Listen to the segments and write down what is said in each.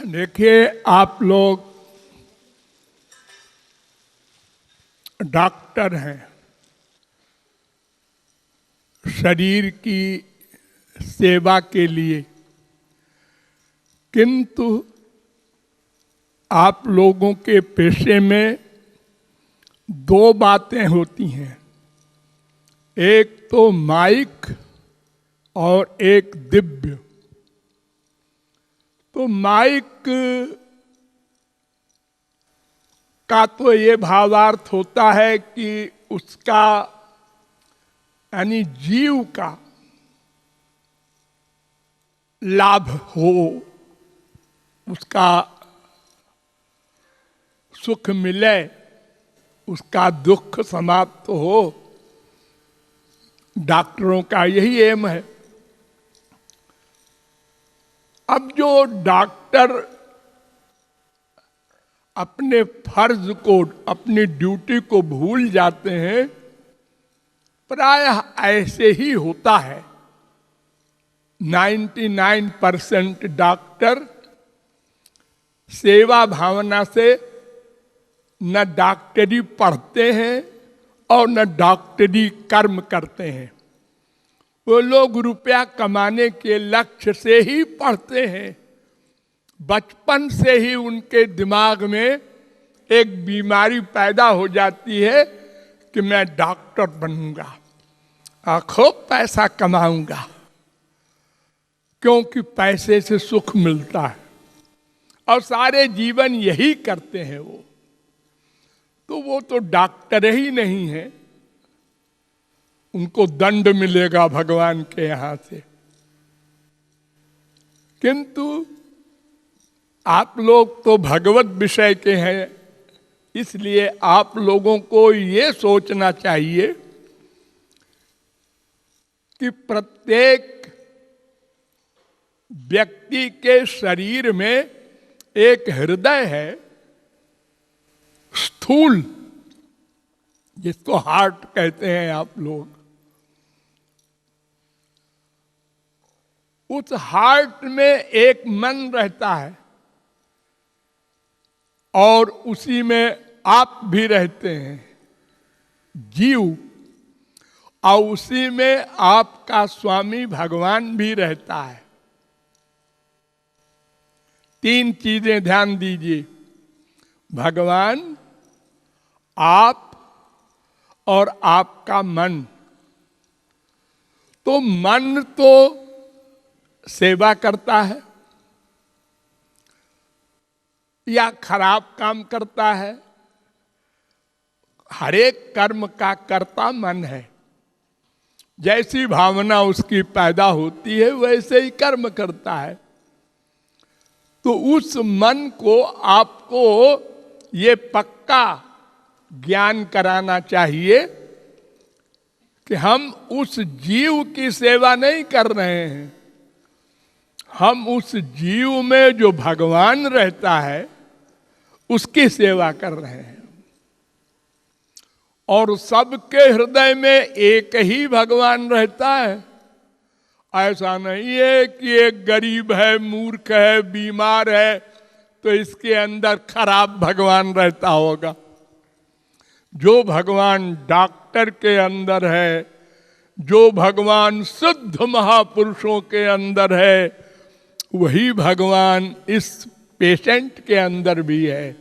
देखिए, आप लोग डॉक्टर हैं, शरीर की सेवा के लिए, किंतु आप लोगों के पेशे में दो बातें होती हैं, एक तो माइक और एक दिव्य। तो माइक का तो ये भावार्थ होता है कि उसका यानी जीव का लाभ हो, उसका सुख मिले, उसका दुख समाप्त हो। डॉक्टरों का यही एम है। अब जो डॉक्टर अपने फर्ज को, अपनी ड्यूटी को भूल जाते हैं, प्रायः ऐसे ही होता है। 99% डॉक्टर सेवा भावना से न डॉक्टरी पढ़ते हैं और न डॉक्टरी कर्म करते हैं। वो लोग रुपया कमाने के लक्ष्य से ही पढ़ते हैं। बचपन से ही उनके दिमाग में एक बीमारी पैदा हो जाती है कि मैं डॉक्टर बनूंगा, खूब पैसा कमाऊंगा, क्योंकि पैसे से सुख मिलता है और सारे जीवन यही करते हैं वो। तो वो तो डॉक्टर ही नहीं है, उनको दंड मिलेगा भगवान के यहां से। किंतु आप लोग तो भगवत विषय के हैं, इसलिए आप लोगों को ये सोचना चाहिए कि प्रत्येक व्यक्ति के शरीर में एक हृदय है, स्थूल, जिसको हार्ट कहते हैं आप लोग। उस हार्ट में एक मन रहता है और उसी में आप भी रहते हैं, जीव, और उसी में आपका स्वामी भगवान भी रहता है। तीन चीजें ध्यान दीजिए, भगवान, आप और आपका मन। तो मन तो सेवा करता है या खराब काम करता है, हर एक कर्म का कर्ता मन है। जैसी भावना उसकी पैदा होती है वैसे ही कर्म करता है। तो उस मन को आपको ये पक्का ज्ञान कराना चाहिए कि हम उस जीव की सेवा नहीं कर रहे हैं, हम उस जीव में जो भगवान रहता है उसकी सेवा कर रहे हैं। और सबके हृदय में एक ही भगवान रहता है। ऐसा नहीं है कि एक गरीब है, मूर्ख है, बीमार है तो इसके अंदर खराब भगवान रहता होगा। जो भगवान डॉक्टर के अंदर है, जो भगवान शुद्ध महापुरुषों के अंदर है, वही भगवान इस पेशेंट के अंदर भी है।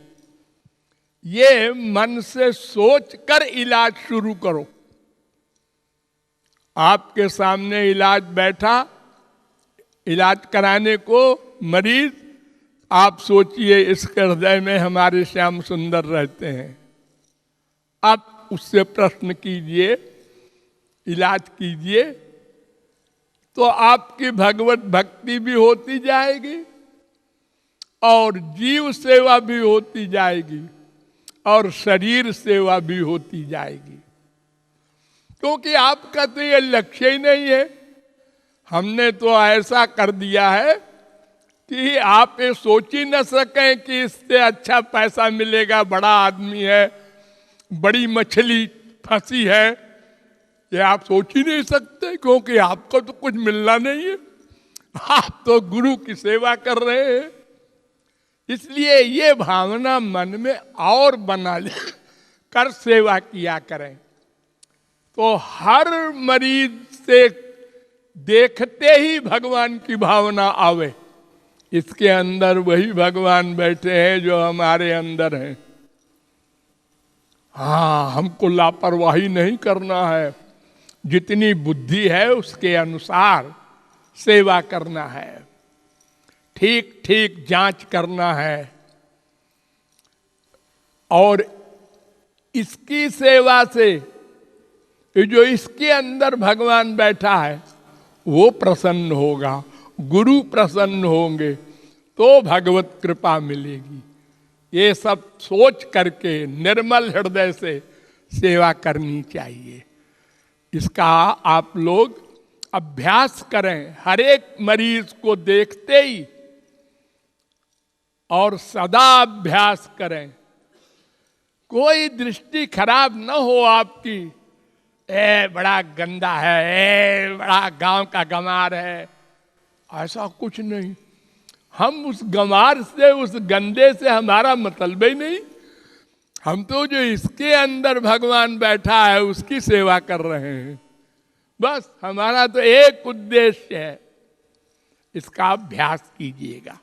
ये मन से सोच कर इलाज शुरू करो। आपके सामने इलाज बैठा, इलाज कराने को मरीज, आप सोचिए इसके हृदय में हमारे श्याम सुंदर रहते हैं। आप उससे प्रश्न कीजिए, इलाज कीजिए, तो आपकी भगवत भक्ति भी होती जाएगी और जीव सेवा भी होती जाएगी और शरीर सेवा भी होती जाएगी। क्योंकि आपका तो ये लक्ष्य ही नहीं है। हमने तो ऐसा कर दिया है कि आप ये सोच ही न सकें कि इससे अच्छा पैसा मिलेगा, बड़ा आदमी है, बड़ी मछली फंसी है, ये आप सोच ही नहीं सकते, क्योंकि आपको तो कुछ मिलना नहीं है। आप तो गुरु की सेवा कर रहे हैं। इसलिए ये भावना मन में और बना ले कर सेवा किया करें। तो हर मरीज से देखते ही भगवान की भावना आवे, इसके अंदर वही भगवान बैठे हैं जो हमारे अंदर हैं। हाँ, हमको लापरवाही नहीं करना है, जितनी बुद्धि है उसके अनुसार सेवा करना है, ठीक ठीक जांच करना है। और इसकी सेवा से जो इसके अंदर भगवान बैठा है वो प्रसन्न होगा, गुरु प्रसन्न होंगे, तो भगवत कृपा मिलेगी। ये सब सोच करके निर्मल हृदय से सेवा करनी चाहिए। इसका आप लोग अभ्यास करें, हर एक मरीज को देखते ही, और सदा अभ्यास करें। कोई दृष्टि खराब न हो आपकी, बड़ा गंदा है, बड़ा गांव का गंवार है, ऐसा कुछ नहीं। हम उस गंवार से, उस गंदे से हमारा मतलब ही नहीं। हम तो जो इसके अंदर भगवान बैठा है उसकी सेवा कर रहे हैं, बस हमारा तो एक उद्देश्य है। इसका अभ्यास कीजिएगा।